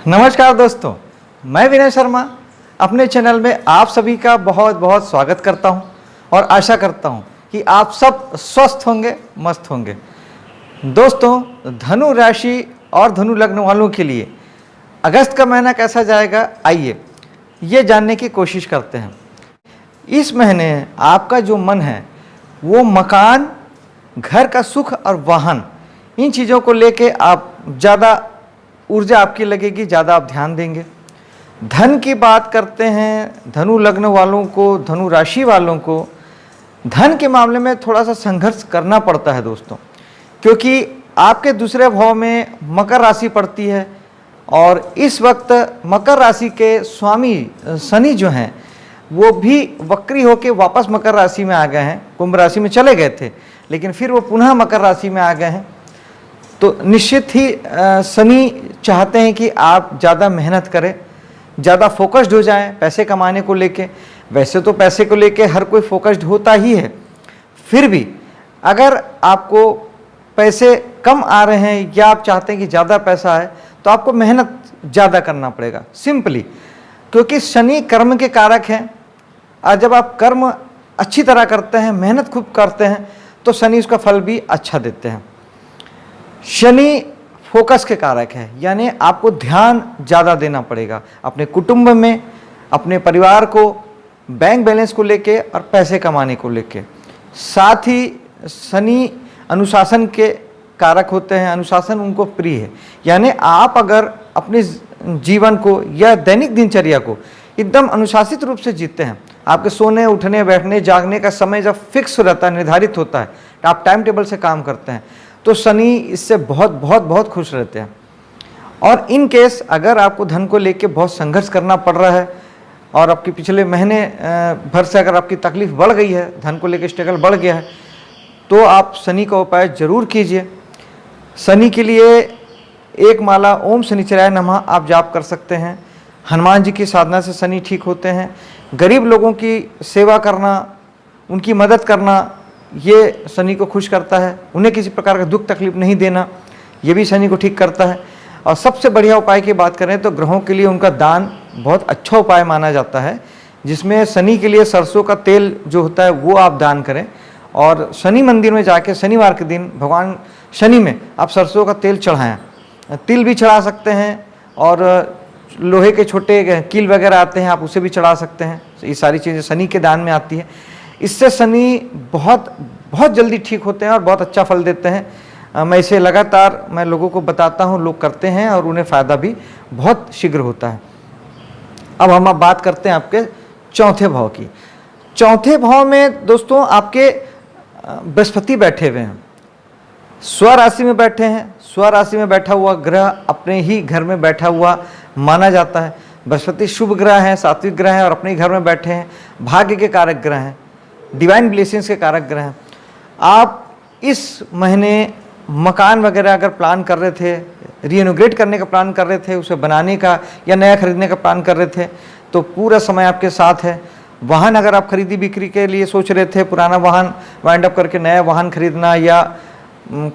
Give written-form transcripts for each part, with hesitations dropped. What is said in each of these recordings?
नमस्कार दोस्तों, मैं विनय शर्मा अपने चैनल में आप सभी का बहुत बहुत स्वागत करता हूं और आशा करता हूं कि आप सब स्वस्थ होंगे, मस्त होंगे। दोस्तों, धनु राशि और धनु लग्न वालों के लिए अगस्त का महीना कैसा जाएगा, आइए ये जानने की कोशिश करते हैं। इस महीने आपका जो मन है वो मकान, घर का सुख और वाहन, इन चीज़ों को लेके आप ज़्यादा ऊर्जा आपकी लगेगी, ज़्यादा आप ध्यान देंगे। धन की बात करते हैं, धनु लग्न वालों को, धनु राशि वालों को धन के मामले में थोड़ा सा संघर्ष करना पड़ता है दोस्तों, क्योंकि आपके दूसरे भाव में मकर राशि पड़ती है और इस वक्त मकर राशि के स्वामी शनि जो हैं वो भी वक्री होकर वापस मकर राशि में आ गए हैं। कुंभ राशि में चले गए थे लेकिन फिर वो पुनः मकर राशि में आ गए हैं। तो निश्चित ही शनि चाहते हैं कि आप ज़्यादा मेहनत करें, ज़्यादा फोकस्ड हो जाएं पैसे कमाने को लेके। वैसे तो पैसे को लेके हर कोई फोकस्ड होता ही है, फिर भी अगर आपको पैसे कम आ रहे हैं या आप चाहते हैं कि ज़्यादा पैसा आए तो आपको मेहनत ज़्यादा करना पड़ेगा सिंपली, क्योंकि शनि कर्म के कारक हैं। और जब आप कर्म अच्छी तरह करते हैं, मेहनत खूब करते हैं तो शनि उसका फल भी अच्छा देते हैं। शनि फोकस के कारक है, यानी आपको ध्यान ज़्यादा देना पड़ेगा अपने कुटुंब में, अपने परिवार को, बैंक बैलेंस को लेके और पैसे कमाने को लेके। साथ ही शनि अनुशासन के कारक होते हैं, अनुशासन उनको प्रिय है। यानी आप अगर अपने जीवन को या दैनिक दिनचर्या को एकदम अनुशासित रूप से जीते हैं, आपके सोने, उठने, बैठने, जागने का समय जब फिक्स रहता है, निर्धारित होता है, आप टाइम टेबल से काम करते हैं, तो शनि इससे बहुत बहुत बहुत खुश रहते हैं। और इन केस अगर आपको धन को लेके बहुत संघर्ष करना पड़ रहा है और आपके पिछले महीने भर से अगर आपकी तकलीफ बढ़ गई है, धन को लेके स्ट्रगल बढ़ गया है, तो आप शनि का उपाय जरूर कीजिए। शनि के लिए एक माला ओम शनिचराय नमः आप जाप कर सकते हैं। हनुमान जी की साधना से शनि ठीक होते हैं। गरीब लोगों की सेवा करना, उनकी मदद करना, ये शनि को खुश करता है। उन्हें किसी प्रकार का दुख तकलीफ नहीं देना, ये भी शनि को ठीक करता है। और सबसे बढ़िया उपाय की बात करें तो ग्रहों के लिए उनका दान बहुत अच्छा उपाय माना जाता है, जिसमें शनि के लिए सरसों का तेल जो होता है वो आप दान करें। और शनि मंदिर में जाके शनिवार के दिन भगवान शनि में आप सरसों का तेल चढ़ाएं। तिल भी चढ़ा सकते हैं और लोहे के छोटे कील वगैरह आते हैं, आप उसे भी चढ़ा सकते हैं। ये सारी चीज़ें शनि के दान में आती है। इससे शनि बहुत बहुत जल्दी ठीक होते हैं और बहुत अच्छा फल देते हैं। मैं इसे लगातार मैं लोगों को बताता हूँ, लोग करते हैं और उन्हें फ़ायदा भी बहुत शीघ्र होता है। अब हम बात करते हैं आपके चौथे भाव की। चौथे भाव में दोस्तों आपके बृहस्पति बैठे हुए हैं, स्वराशि में बैठे हैं। स्वराशि में बैठा हुआ ग्रह अपने ही घर में बैठा हुआ माना जाता है। बृहस्पति शुभ ग्रह हैं, सात्विक ग्रह हैं और अपने घर में बैठे हैं, भाग्य के कारक ग्रह हैं, डिवाइन ब्लेसिंग्स के कारक ग्रह हैं। आप इस महीने मकान वगैरह अगर प्लान कर रहे थे, रीइनोग्रेट करने का प्लान कर रहे थे, उसे बनाने का या नया खरीदने का प्लान कर रहे थे, तो पूरा समय आपके साथ है। वाहन अगर आप खरीदी बिक्री के लिए सोच रहे थे, पुराना वाहन वाइंड अप करके नया वाहन खरीदना या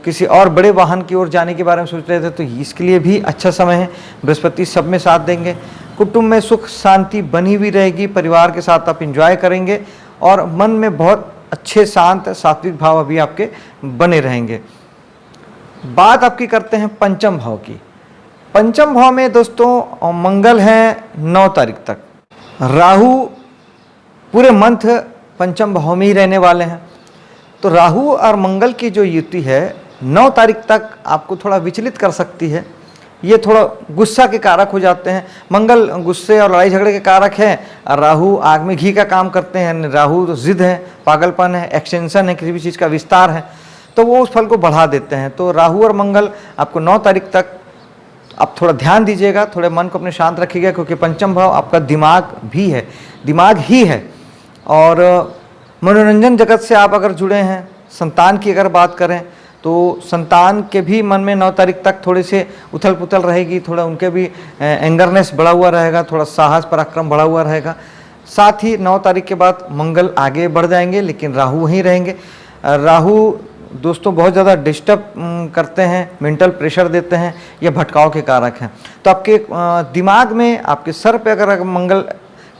किसी और बड़े वाहन की ओर जाने के बारे में सोच रहे थे, तो इसके लिए भी अच्छा समय है। बृहस्पति सब में साथ देंगे। कुटुंब में सुख शांति बनी हुई रहेगी, परिवार के साथ आप एंजॉय करेंगे और मन में बहुत अच्छे शांत सात्विक भाव अभी आपके बने रहेंगे। बात आपकी करते हैं पंचम भाव की। पंचम भाव में दोस्तों मंगल हैं 9 तारीख तक। राहु पूरे मंथ पंचम भाव में ही रहने वाले हैं। तो राहु और मंगल की जो युति है 9 तारीख तक आपको थोड़ा विचलित कर सकती है। ये थोड़ा गुस्सा के कारक हो जाते हैं। मंगल गुस्से और लड़ाई झगड़े के कारक हैं और राहु आग में घी का काम करते हैं। राहु तो जिद है, पागलपन है, एक्सटेंशन है, किसी भी चीज़ का विस्तार है, तो वो उस फल को बढ़ा देते हैं। तो राहु और मंगल आपको 9 तारीख तक आप थोड़ा ध्यान दीजिएगा, थोड़े मन को अपने शांत रखिएगा, क्योंकि पंचम भाव आपका दिमाग भी है, दिमाग ही है। और मनोरंजन जगत से आप अगर जुड़े हैं, संतान की अगर बात करें तो संतान के भी मन में 9 तारीख तक थोड़े से उथल पुथल रहेगी, थोड़ा उनके भी एंगरनेस बढ़ा हुआ रहेगा, थोड़ा साहस पराक्रम बढ़ा हुआ रहेगा। साथ ही 9 तारीख के बाद मंगल आगे बढ़ जाएंगे, लेकिन राहु वहीं रहेंगे। राहु दोस्तों बहुत ज़्यादा डिस्टर्ब करते हैं, मेंटल प्रेशर देते हैं, या भटकाव के कारक हैं। तो आपके दिमाग में, आपके सर पे अगर मंगल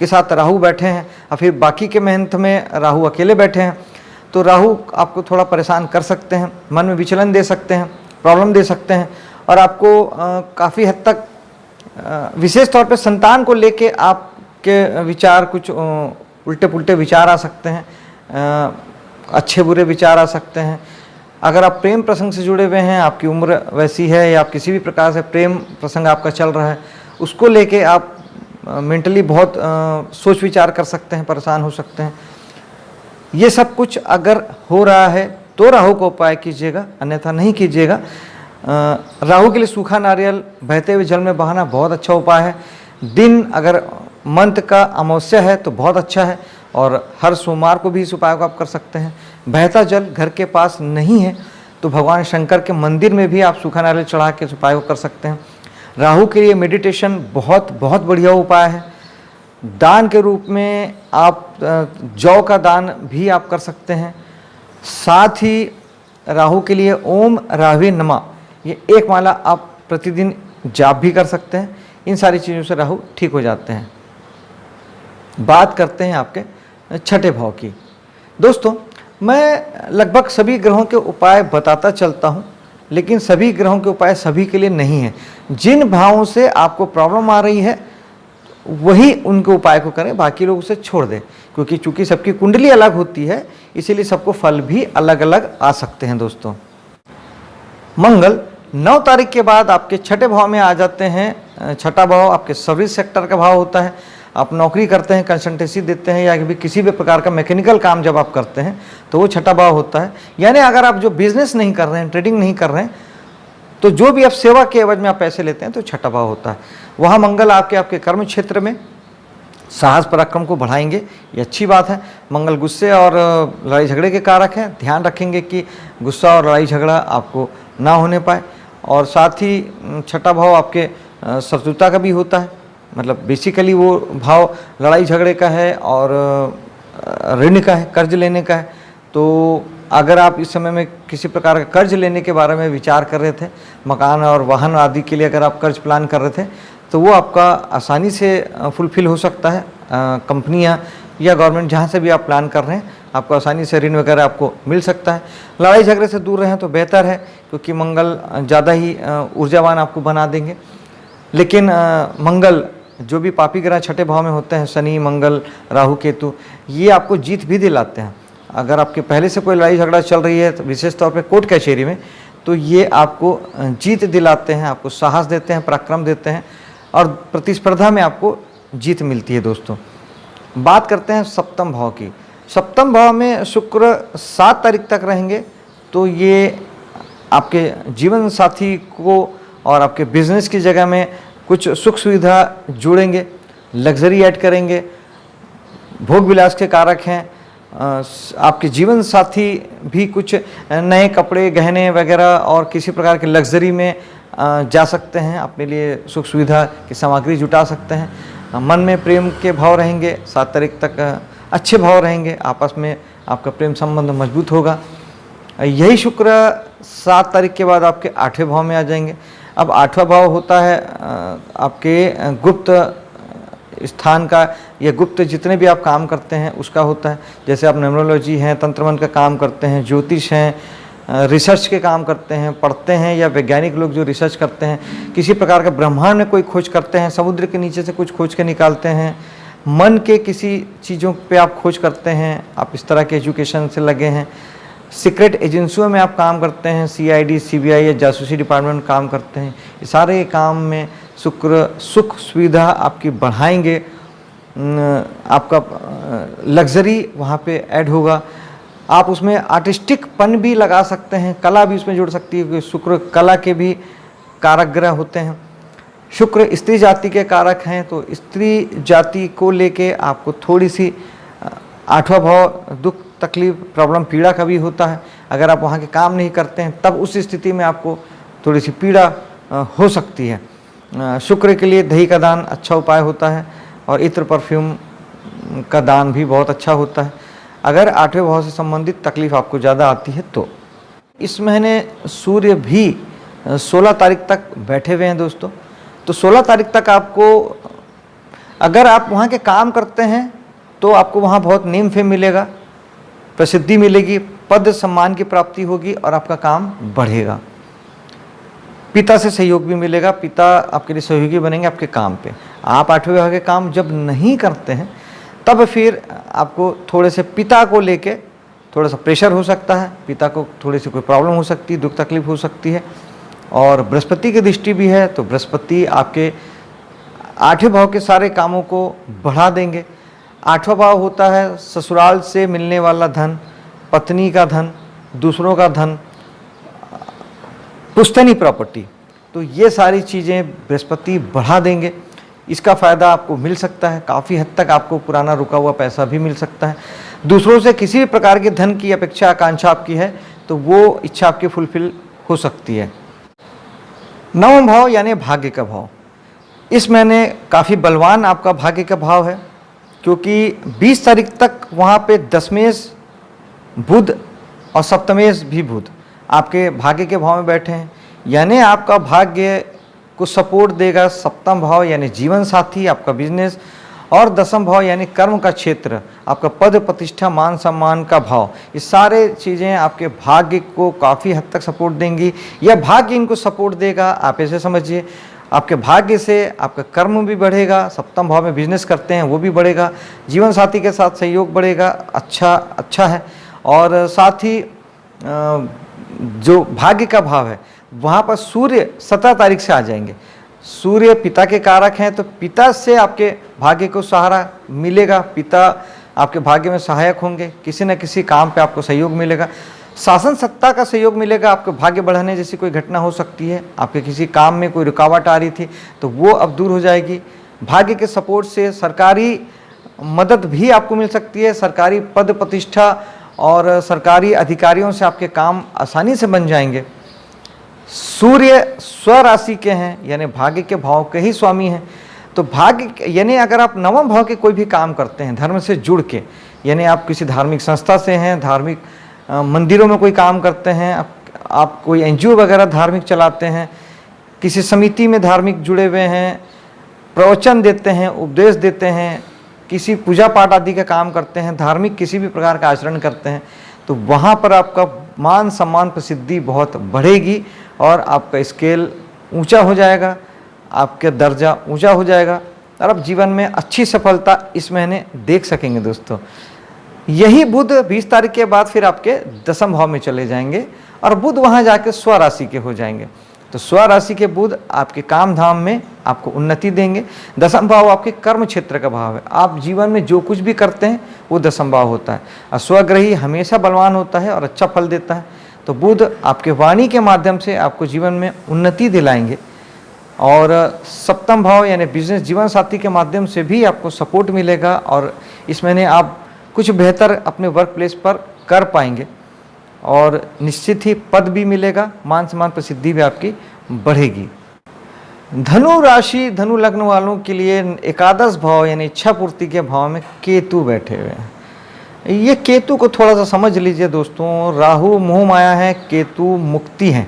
के साथ राहु बैठे हैं और फिर बाकी के मंथ में राहु अकेले बैठे हैं, तो राहु आपको थोड़ा परेशान कर सकते हैं, मन में विचलन दे सकते हैं, प्रॉब्लम दे सकते हैं, और आपको काफ़ी हद तक विशेष तौर पे संतान को लेके आपके विचार कुछ उल्टे पुल्टे विचार आ सकते हैं, अच्छे बुरे विचार आ सकते हैं। अगर आप प्रेम प्रसंग से जुड़े हुए हैं, आपकी उम्र वैसी है, या आप किसी भी प्रकार से प्रेम प्रसंग आपका चल रहा है, उसको लेके आप मेंटली बहुत सोच विचार कर सकते हैं, परेशान हो सकते हैं। ये सब कुछ अगर हो रहा है तो राहु को उपाय कीजिएगा, अन्यथा नहीं कीजिएगा। राहु के लिए सूखा नारियल बहते हुए जल में बहाना बहुत अच्छा उपाय है। दिन अगर मंथ का अमावस्या है तो बहुत अच्छा है, और हर सोमवार को भी इस उपाय को आप कर सकते हैं। बहता जल घर के पास नहीं है तो भगवान शंकर के मंदिर में भी आप सूखा नारियल चढ़ा के इस उपाय को कर सकते हैं। राहु के लिए मेडिटेशन बहुत बहुत बढ़िया उपाय है। दान के रूप में आप जौ का दान भी आप कर सकते हैं। साथ ही राहु के लिए ओम राहवे नमः, ये एक माला आप प्रतिदिन जाप भी कर सकते हैं। इन सारी चीज़ों से राहु ठीक हो जाते हैं। बात करते हैं आपके छठे भाव की। दोस्तों, मैं लगभग सभी ग्रहों के उपाय बताता चलता हूँ, लेकिन सभी ग्रहों के उपाय सभी के लिए नहीं है। जिन भावों से आपको प्रॉब्लम आ रही है वही उनके उपाय को करें, बाकी लोग उसे छोड़ दें, क्योंकि चूंकि सबकी कुंडली अलग होती है, इसीलिए सबको फल भी अलग अलग आ सकते हैं। दोस्तों, मंगल 9 तारीख के बाद आपके छठे भाव में आ जाते हैं। छठा भाव आपके सर्विस सेक्टर का भाव होता है। आप नौकरी करते हैं, कंसल्टेंसी देते हैं, या भी किसी भी प्रकार का मैकेनिकल काम जब आप करते हैं तो वो छठा भाव होता है। यानी अगर आप जो बिजनेस नहीं कर रहे हैं, ट्रेडिंग नहीं कर रहे हैं, तो जो भी आप सेवा के एवज में आप पैसे लेते हैं तो छठा भाव होता है। वहाँ मंगल आपके कर्म क्षेत्र में साहस पराक्रम को बढ़ाएंगे, ये अच्छी बात है। मंगल गुस्से और लड़ाई झगड़े के कारक हैं। ध्यान रखेंगे कि गुस्सा और लड़ाई झगड़ा आपको ना होने पाए। और साथ ही छठा भाव आपके शत्रुता का भी होता है, मतलब बेसिकली वो भाव लड़ाई झगड़े का है और ऋण का है, कर्ज लेने का है। तो अगर आप इस समय में किसी प्रकार का कर्ज लेने के बारे में विचार कर रहे थे, मकान और वाहन आदि के लिए अगर आप कर्ज प्लान कर रहे थे, तो वो आपका आसानी से फुलफिल हो सकता है। कंपनियां या गवर्नमेंट जहां से भी आप प्लान कर रहे हैं, आपको आसानी से ऋण वगैरह आपको मिल सकता है। लड़ाई झगड़े से दूर रहें तो बेहतर है, क्योंकि मंगल ज़्यादा ही ऊर्जावान आपको बना देंगे। लेकिन मंगल जो भी पापी ग्रह छठे भाव में होते हैं, शनि, मंगल, राहु, केतु, ये आपको जीत भी दिलाते हैं। अगर आपके पहले से कोई लड़ाई झगड़ा चल रही है, तो विशेष तौर पे कोर्ट कचहरी में, तो ये आपको जीत दिलाते हैं, आपको साहस देते हैं, पराक्रम देते हैं, और प्रतिस्पर्धा में आपको जीत मिलती है। दोस्तों, बात करते हैं सप्तम भाव की। सप्तम भाव में शुक्र 7 तारीख तक रहेंगे, तो ये आपके जीवन साथी को और आपके बिजनेस की जगह में कुछ सुख सुविधा जोड़ेंगे, लग्जरी ऐड करेंगे, भोग विलास के कारक हैं। आपके जीवन साथी भी कुछ नए कपड़े, गहने वगैरह और किसी प्रकार के लग्जरी में जा सकते हैं, अपने लिए सुख सुविधा की सामग्री जुटा सकते हैं। मन में प्रेम के भाव रहेंगे, 7 तारीख तक अच्छे भाव रहेंगे, आपस में आपका प्रेम संबंध मजबूत होगा। यही शुक्र 7 तारीख के बाद आपके 8वें भाव में आ जाएंगे। अब 8वां भाव होता है आपके गुप्त स्थान का, या गुप्त जितने भी आप काम करते हैं उसका होता है। जैसे आप न्यूमरोलॉजी हैं, तंत्र मंत्र का काम करते हैं, ज्योतिष हैं, रिसर्च के काम करते हैं, पढ़ते हैं, या वैज्ञानिक लोग जो रिसर्च करते हैं, किसी प्रकार का ब्रह्मांड में कोई खोज करते हैं, समुद्र के नीचे से कुछ खोज के निकालते हैं, मन के किसी चीज़ों पे आप खोज करते हैं, आप इस तरह के एजुकेशन से लगे हैं, सीक्रेट एजेंसियों में आप काम करते हैं, CID, CBI या जासूसी डिपार्टमेंट में काम करते हैं, ये सारे काम में शुक्र सुख सुविधा आपकी बढ़ाएंगे। आपका लग्जरी वहाँ पे ऐड होगा। आप उसमें आर्टिस्टिकपन भी लगा सकते हैं, कला भी उसमें जुड़ सकती है, क्योंकि शुक्र कला के भी कारक ग्रह होते हैं। शुक्र स्त्री जाति के कारक हैं, तो स्त्री जाति को लेके आपको थोड़ी सी 8वां भाव दुख, तकलीफ, प्रॉब्लम, पीड़ा का भी होता है। अगर आप वहाँ के काम नहीं करते हैं तब उस स्थिति में आपको थोड़ी सी पीड़ा हो सकती है। शुक्र के लिए दही का दान अच्छा उपाय होता है, और इत्र परफ्यूम का दान भी बहुत अच्छा होता है, अगर 8वें भाव से संबंधित तकलीफ आपको ज़्यादा आती है तो। इस महीने सूर्य भी 16 तारीख तक बैठे हुए हैं दोस्तों। तो 16 तारीख तक आपको, अगर आप वहाँ के काम करते हैं तो आपको वहाँ बहुत नेम फेम मिलेगा, प्रसिद्धि मिलेगी, पद सम्मान की प्राप्ति होगी और आपका काम बढ़ेगा। पिता से सहयोग भी मिलेगा, पिता आपके लिए सहयोगी बनेंगे आपके काम पे। आप 8वें भाव के काम जब नहीं करते हैं तब फिर आपको थोड़े से पिता को लेके थोड़ा सा प्रेशर हो सकता है, पिता को थोड़ी सी कोई प्रॉब्लम हो सकती है, दुख तकलीफ हो सकती है। और बृहस्पति की दृष्टि भी है, तो बृहस्पति आपके 8वें भाव के सारे कामों को बढ़ा देंगे। 8वां भाव होता है ससुराल से मिलने वाला धन, पत्नी का धन, दूसरों का धन, पुश्तैनी प्रॉपर्टी। तो ये सारी चीज़ें बृहस्पति बढ़ा देंगे। इसका फ़ायदा आपको मिल सकता है, काफ़ी हद तक आपको पुराना रुका हुआ पैसा भी मिल सकता है। दूसरों से किसी भी प्रकार के धन की अपेक्षा आकांक्षा आपकी है तो वो इच्छा आपकी फुलफिल हो सकती है। 9वां भाव यानी भाग्य का भाव, इस महीने काफ़ी बलवान आपका भाग्य का भाव है, क्योंकि 20 तारीख तक वहाँ पे दशमेश बुध और सप्तमेश भी बुध आपके भाग्य के भाव में बैठे हैं। यानी आपका भाग्य को सपोर्ट देगा 7वां भाव यानी जीवन साथी, आपका बिजनेस, और 10वां भाव यानी कर्म का क्षेत्र, आपका पद प्रतिष्ठा मान सम्मान का भाव। ये सारे चीज़ें आपके भाग्य को काफ़ी हद तक सपोर्ट देंगी, या भाग्य इनको सपोर्ट देगा, आप ऐसे समझिए। आपके भाग्य से आपका कर्म भी बढ़ेगा, 7वां भाव में बिजनेस करते हैं वो भी बढ़ेगा, जीवन साथी के साथ सहयोग बढ़ेगा, अच्छा है। और साथ ही जो भाग्य का भाव है वहाँ पर सूर्य 17 तारीख से आ जाएंगे। सूर्य पिता के कारक हैं, तो पिता से आपके भाग्य को सहारा मिलेगा, पिता आपके भाग्य में सहायक होंगे, किसी न किसी काम पे आपको सहयोग मिलेगा, शासन सत्ता का सहयोग मिलेगा। आपके भाग्य बढ़ाने जैसी कोई घटना हो सकती है, आपके किसी काम में कोई रुकावट आ रही थी तो वो अब दूर हो जाएगी। भाग्य के सपोर्ट से सरकारी मदद भी आपको मिल सकती है, सरकारी पद प्रतिष्ठा और सरकारी अधिकारियों से आपके काम आसानी से बन जाएंगे। सूर्य स्वराशि के हैं यानी भाग्य के भाव के ही स्वामी हैं, तो भाग्य यानी अगर आप 9वां भाव के कोई भी काम करते हैं धर्म से जुड़ के, यानी आप किसी धार्मिक संस्था से हैं, धार्मिक मंदिरों में कोई काम करते हैं, आप कोई एनजीओ वगैरह धार्मिक चलाते हैं, किसी समिति में धार्मिक जुड़े हुए हैं, प्रवचन देते हैं, उपदेश देते हैं, किसी पूजा पाठ आदि का काम करते हैं, धार्मिक किसी भी प्रकार का आचरण करते हैं, तो वहाँ पर आपका मान सम्मान प्रसिद्धि बहुत बढ़ेगी और आपका स्केल ऊंचा हो जाएगा, आपका दर्जा ऊंचा हो जाएगा और आप जीवन में अच्छी सफलता इस महीने देख सकेंगे दोस्तों। यही बुध 20 तारीख के बाद फिर आपके 10वें भाव में चले जाएंगे और बुध वहाँ जाके स्वराशि के हो जाएंगे। तो स्वराशि के बुध आपके काम धाम में आपको उन्नति देंगे। 10वां भाव आपके कर्म क्षेत्र का भाव है, आप जीवन में जो कुछ भी करते हैं वो 10वां भाव होता है और स्वग्रही हमेशा बलवान होता है और अच्छा फल देता है। तो बुध आपके वाणी के माध्यम से आपको जीवन में उन्नति दिलाएंगे और 7वां भाव यानी बिजनेस जीवन साथी के माध्यम से भी आपको सपोर्ट मिलेगा और इस महीने आप कुछ बेहतर अपने वर्क प्लेस पर कर पाएंगे और निश्चित ही पद भी मिलेगा, मान सम्मान प्रसिद्धि भी आपकी बढ़ेगी। धनु राशि धनु लग्न वालों के लिए एकादश भाव यानी इच्छा पूर्ति के भाव में केतु बैठे हुए हैं। ये केतु को थोड़ा सा समझ लीजिए दोस्तों, राहु मोह माया है, केतु मुक्ति है,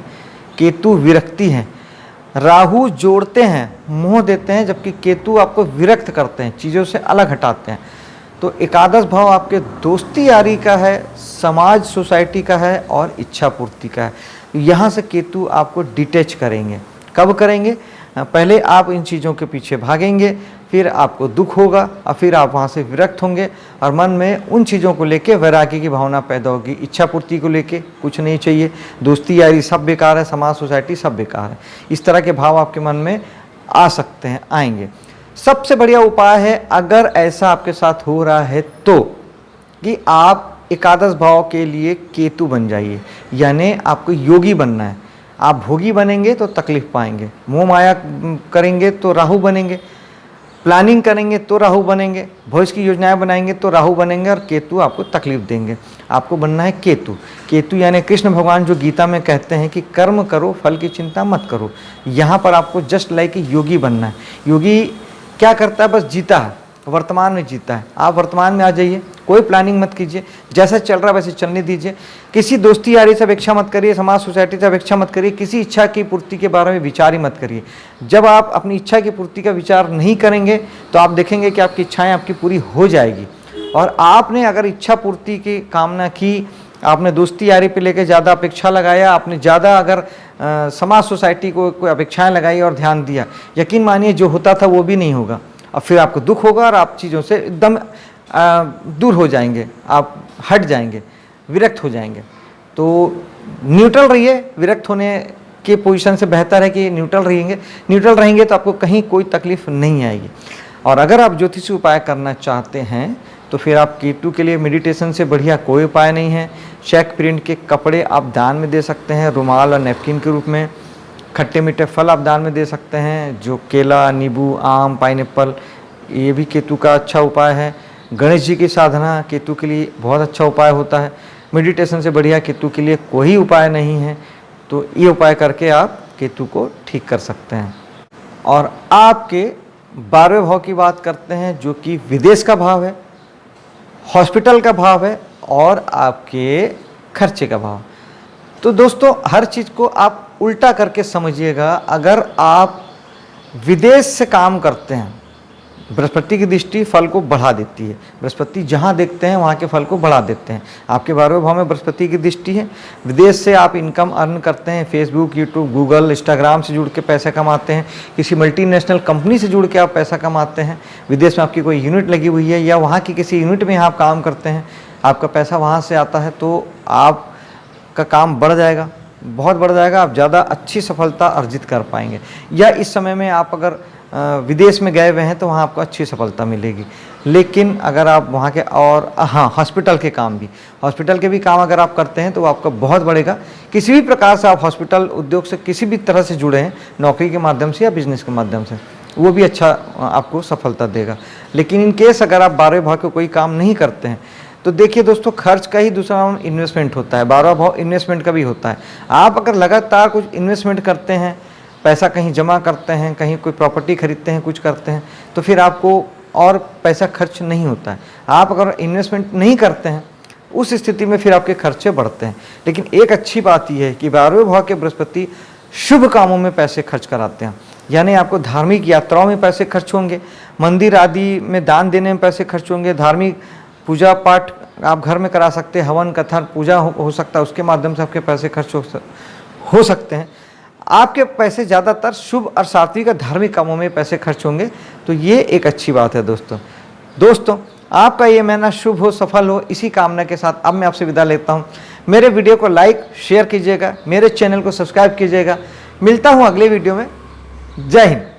केतु विरक्ति है। राहु जोड़ते हैं, मोह देते हैं, जबकि केतु आपको विरक्त करते हैं, चीज़ों से अलग हटाते हैं। तो एकादश भाव आपके दोस्ती यारी का है, समाज सोसाइटी का है और इच्छा पूर्ति का है। यहाँ से केतु आपको डिटैच करेंगे। कब करेंगे? पहले आप इन चीज़ों के पीछे भागेंगे, फिर आपको दुख होगा और फिर आप वहाँ से विरक्त होंगे और मन में उन चीज़ों को लेके वैराग्य की भावना पैदा होगी। इच्छा पूर्ति को लेके कुछ नहीं चाहिए, दोस्ती यारी सब बेकार है, समाज सोसाइटी सब बेकार है, इस तरह के भाव आपके मन में आ सकते हैं, आएंगे। सबसे बढ़िया उपाय है, अगर ऐसा आपके साथ हो रहा है तो, कि आप एकादश भाव के लिए केतु बन जाइए, यानी आपको योगी बनना है। आप भोगी बनेंगे तो तकलीफ पाएंगे, मोह माया करेंगे तो राहु बनेंगे, प्लानिंग करेंगे तो राहु बनेंगे, भविष्य की योजनाएं बनाएंगे तो राहु बनेंगे और केतु आपको तकलीफ देंगे। आपको बनना है केतु। केतु यानी कृष्ण भगवान जो गीता में कहते हैं कि कर्म करो फल की चिंता मत करो, यहाँ पर आपको जस्ट लाइक योगी बनना है। योगी क्या करता है? बस जीता है, वर्तमान में जीता है। आप वर्तमान में आ जाइए, कोई प्लानिंग मत कीजिए, जैसा चल रहा है वैसे चलने दीजिए। किसी दोस्ती यारी से अपेक्षा मत करिए, समाज सोसाइटी से अपेक्षा मत करिए, किसी इच्छा की पूर्ति के बारे में विचार ही मत करिए। जब आप अपनी इच्छा की पूर्ति का विचार नहीं करेंगे तो आप देखेंगे कि आपकी इच्छाएं आपकी पूरी हो जाएगी। और आपने अगर इच्छा पूर्ति की कामना की, आपने दोस्ती यारी पे लेके ज़्यादा अपेक्षा लगाया, आपने ज़्यादा अगर समाज सोसाइटी को कोई अपेक्षाएं लगाई और ध्यान दिया, यकीन मानिए जो होता था वो भी नहीं होगा। और फिर आपको दुख होगा और आप चीज़ों से एकदम दूर हो जाएंगे, आप हट जाएंगे, विरक्त हो जाएंगे। तो न्यूट्रल रहिए, विरक्त होने के पोजीशन से बेहतर है कि न्यूट्रल रहेंगे। न्यूट्रल रहेंगे तो आपको कहीं कोई तकलीफ नहीं आएगी। और अगर आप ज्योतिषी उपाय करना चाहते हैं तो फिर आप केतु के लिए मेडिटेशन से बढ़िया कोई उपाय नहीं है। चेक प्रिंट के कपड़े आप दान में दे सकते हैं, रुमाल और नैपकिन के रूप में। खट्टे मीठे फल आप दान में दे सकते हैं, जो केला, नींबू, आम, पाइनएप्पल, ये भी केतु का अच्छा उपाय है। गणेश जी की साधना केतु के लिए बहुत अच्छा उपाय होता है। मेडिटेशन से बढ़िया केतु के लिए कोई उपाय नहीं है। तो ये उपाय करके आप केतु को ठीक कर सकते हैं। और आपके 12वें भाव की बात करते हैं, जो कि विदेश का भाव है, हॉस्पिटल का भाव है और आपके खर्चे का भाव। तो दोस्तों हर चीज़ को आप उल्टा करके समझिएगा। अगर आप विदेश से काम करते हैं, बृहस्पति की दृष्टि फल को बढ़ा देती है। बृहस्पति जहाँ देखते हैं वहाँ के फल को बढ़ा देते हैं। आपके 12वें भाव में बृहस्पति की दृष्टि है। विदेश से आप इनकम अर्न करते हैं, फेसबुक, यूट्यूब, गूगल, इंस्टाग्राम से जुड़ के पैसे कमाते हैं, किसी मल्टीनेशनल कंपनी से जुड़ के आप पैसा कमाते हैं, विदेश में आपकी कोई यूनिट लगी हुई है या वहाँ की किसी यूनिट में आप काम करते हैं, आपका पैसा वहाँ से आता है, तो आपका काम बढ़ जाएगा, बहुत बढ़ जाएगा। आप ज़्यादा अच्छी सफलता अर्जित कर पाएंगे। या इस समय में आप अगर विदेश में गए हुए हैं तो वहाँ आपको अच्छी सफलता मिलेगी। लेकिन अगर आप वहाँ के और हॉस्पिटल के काम भी, हॉस्पिटल के भी काम अगर आप करते हैं तो आपका बहुत बढ़ेगा। किसी भी प्रकार से आप हॉस्पिटल उद्योग से किसी भी तरह से जुड़े हैं, नौकरी के माध्यम से या बिजनेस के माध्यम से, वो भी अच्छा आपको सफलता देगा। लेकिन इन केस अगर आप 12वें भाव के कोई काम नहीं करते हैं तो देखिए दोस्तों, खर्च का ही दूसरा नाम इन्वेस्टमेंट होता है। 12वां भाव इन्वेस्टमेंट का भी होता है। आप अगर लगातार कुछ इन्वेस्टमेंट करते हैं, पैसा कहीं जमा करते हैं, कहीं कोई प्रॉपर्टी खरीदते हैं, कुछ करते हैं, तो फिर आपको और पैसा खर्च नहीं होता है। आप अगर इन्वेस्टमेंट नहीं करते हैं उस स्थिति में फिर आपके खर्चे बढ़ते हैं। लेकिन एक अच्छी बात यह है कि 12वें भाव के बृहस्पति शुभ कामों में पैसे खर्च कराते हैं। यानी आपको धार्मिक यात्राओं में पैसे खर्च होंगे, मंदिर आदि में दान देने में पैसे खर्च होंगे, धार्मिक पूजा पाठ आप घर में करा सकते हैं, हवन कथा पूजा हो सकता है, उसके माध्यम से आपके पैसे खर्च हो सकते हैं। आपके पैसे ज़्यादातर शुभ और सात्विक धार्मिक कामों में पैसे खर्च होंगे। तो ये एक अच्छी बात है दोस्तों आपका ये महीना शुभ हो, सफल हो, इसी कामना के साथ अब मैं आपसे विदा लेता हूँ। मेरे वीडियो को लाइक शेयर कीजिएगा, मेरे चैनल को सब्सक्राइब कीजिएगा। मिलता हूँ अगले वीडियो में। जय हिंद।